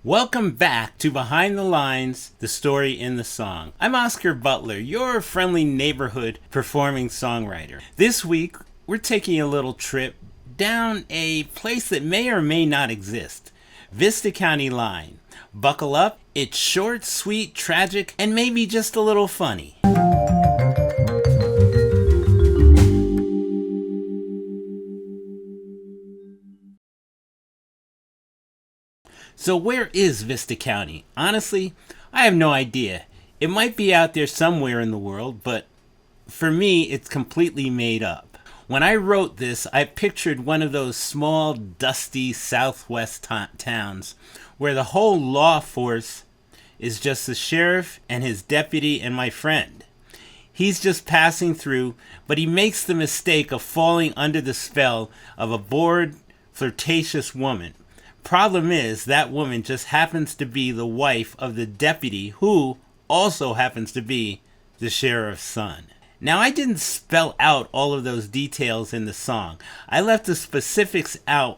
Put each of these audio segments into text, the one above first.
Welcome back to Behind the Lines, the story in the song. I'm Oscar Butler, your friendly neighborhood performing songwriter. This week, we're taking a little trip down a place that may or may not exist, Vista County Line. Buckle up, it's short, sweet, tragic, and maybe just a little funny. So where is Vista County? Honestly, I have no idea. It might be out there somewhere in the world, but for me, it's completely made up. When I wrote this, I pictured one of those small, dusty southwest towns where the whole law force is just the sheriff and his deputy and my friend. He's just passing through, but he makes the mistake of falling under the spell of a bored, flirtatious woman. Problem is, that woman just happens to be the wife of the deputy who also happens to be the sheriff's son. Now, I didn't spell out all of those details in the song. I left the specifics out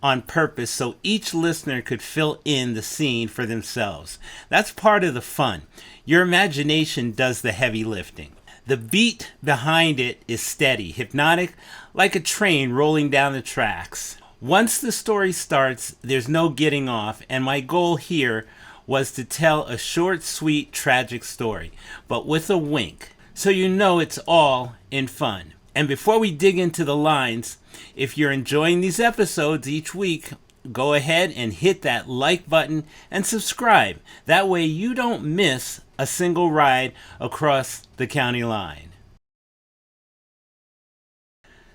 on purpose so each listener could fill in the scene for themselves. That's part of the fun. Your imagination does the heavy lifting. The beat behind it is steady, hypnotic, like a train rolling down the tracks. Once the story starts, there's no getting off, and my goal here was to tell a short, sweet, tragic story, but with a wink, so you know it's all in fun. And before we dig into the lines, if you're enjoying these episodes each week, go ahead and hit that like button and subscribe. That way you don't miss a single ride across the county line.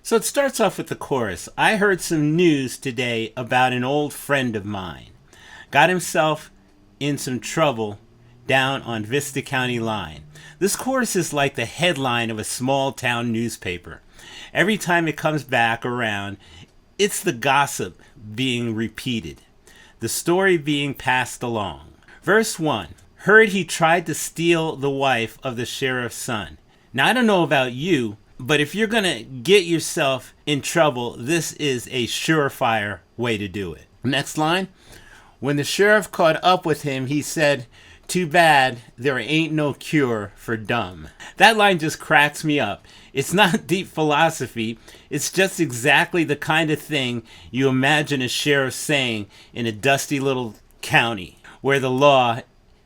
So it starts off with the chorus. I heard some news today about an old friend of mine. Got himself in some trouble down on Vista County Line. This chorus is like the headline of a small town newspaper. Every time it comes back around, it's the gossip being repeated, the story being passed along. Verse 1. Heard he tried to steal the wife of the sheriff's son. Now, I don't know about you, but if you're going to get yourself in trouble, this is a surefire way to do it. Next line. When the sheriff caught up with him, he said, "Too bad there ain't no cure for dumb." That line just cracks me up. It's not deep philosophy. It's just exactly the kind of thing you imagine a sheriff saying in a dusty little county where the law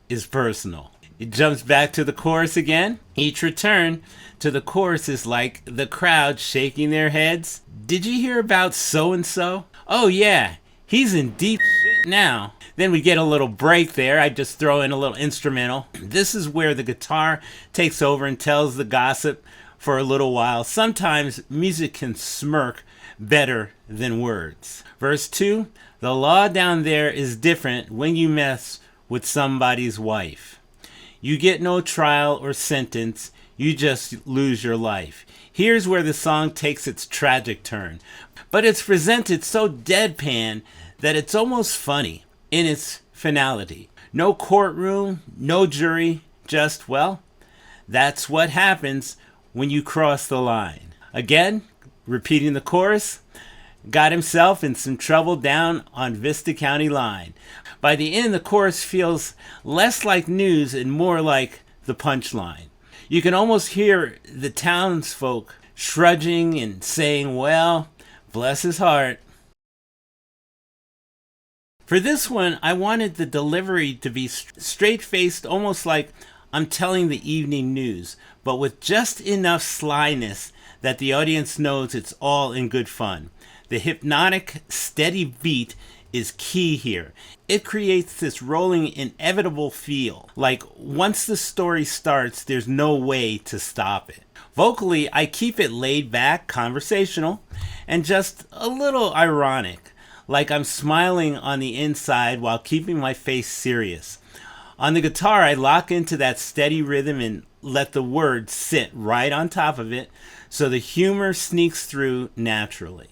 is personal. It jumps back to the chorus again. Each return to the chorus is like the crowd shaking their heads. Did you hear about so-and-so? Oh yeah, he's in deep shit now. Then we get a little break there. I just throw in a little instrumental. This is where the guitar takes over and tells the gossip for a little while. Sometimes music can smirk better than words. Verse 2, the law down there is different when you mess with somebody's wife. You get no trial or sentence, you just lose your life. Here's where the song takes its tragic turn, but it's presented so deadpan that it's almost funny in its finality. No courtroom, no jury, just, well, that's what happens when you cross the line. Again, repeating the chorus, got himself in some trouble down on Vista County Line. By the end, the chorus feels less like news and more like the punchline. You can almost hear the townsfolk shruging and saying, well, bless his heart. For this one, I wanted the delivery to be straight-faced, almost like I'm telling the evening news, but with just enough slyness that the audience knows it's all in good fun. The hypnotic, steady beat is key here. It creates this rolling, inevitable feel. Like once the story starts, there's no way to stop it. Vocally, I keep it laid back, conversational, and just a little ironic. Like I'm smiling on the inside while keeping my face serious. On the guitar, I lock into that steady rhythm and let the words sit right on top of it so the humor sneaks through naturally.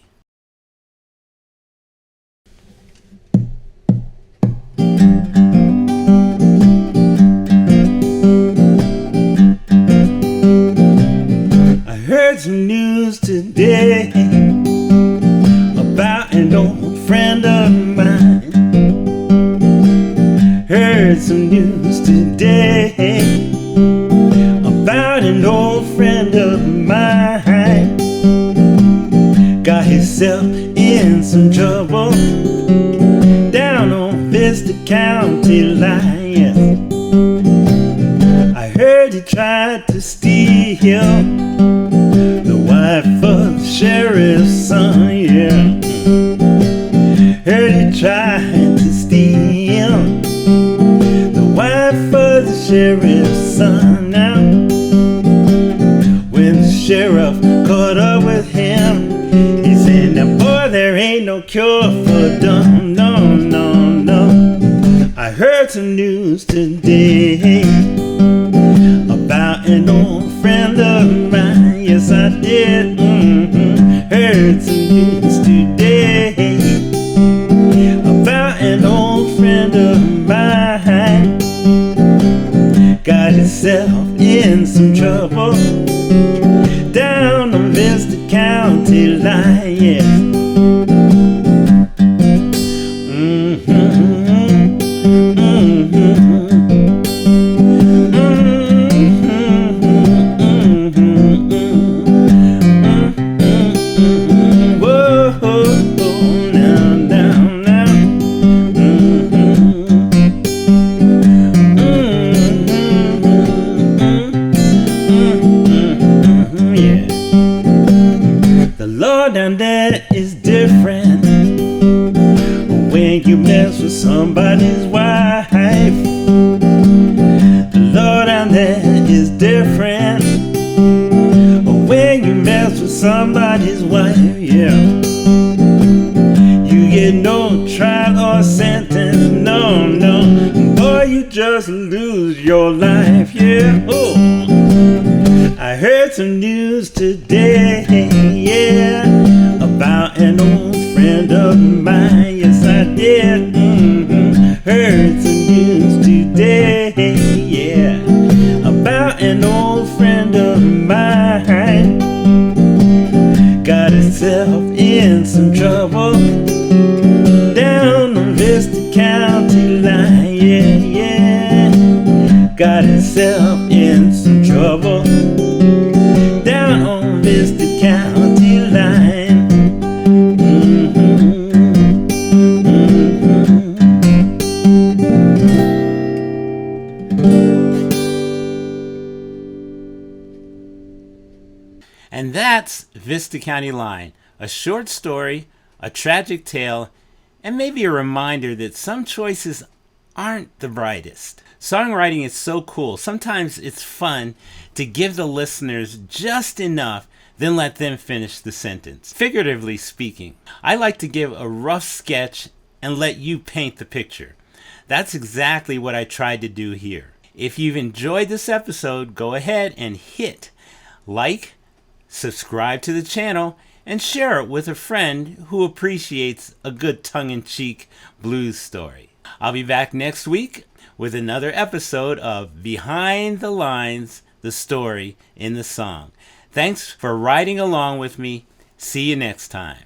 I heard some news today about an old friend of mine. some news today about an old friend of mine. Got himself in some trouble down on Vista County Line. I heard he tried to steal the wife of the sheriff's son, yeah. Heard he tried to steal the wife of the sheriff's son. Now, when the sheriff caught up with him, he said, now boy, there ain't no cure for dumb, no, no, no. I heard some news today about an old friend of mine. Yes, I did. Heard some news today about an old friend of mine. Got himself in some trouble down on Vista County Line. Yes. Down there is different when you mess with somebody's wife. The law down there is different when you mess with somebody's wife, yeah. You get no trial or sentence, no, no. Boy, you just lose your life, yeah. Oh, I heard some news today, yeah, about an old friend of mine. Yes, I did. Heard some news today, yeah, about an old friend of mine. Got himself in some trouble down on Vista County Line, yeah, yeah. Got himself in some trouble down on Vista County Line. And that's Vista County Line, a short story, a tragic tale, and maybe a reminder that some choices aren't the brightest. Songwriting is so cool. Sometimes it's fun to give the listeners just enough, then let them finish the sentence. Figuratively speaking, I like to give a rough sketch and let you paint the picture. That's exactly what I tried to do here. If you've enjoyed this episode, go ahead and hit like, subscribe to the channel, and share it with a friend who appreciates a good tongue-in-cheek blues story. I'll be back next week with another episode of Behind the Lines, the story in the song. Thanks for riding along with me. See you next time.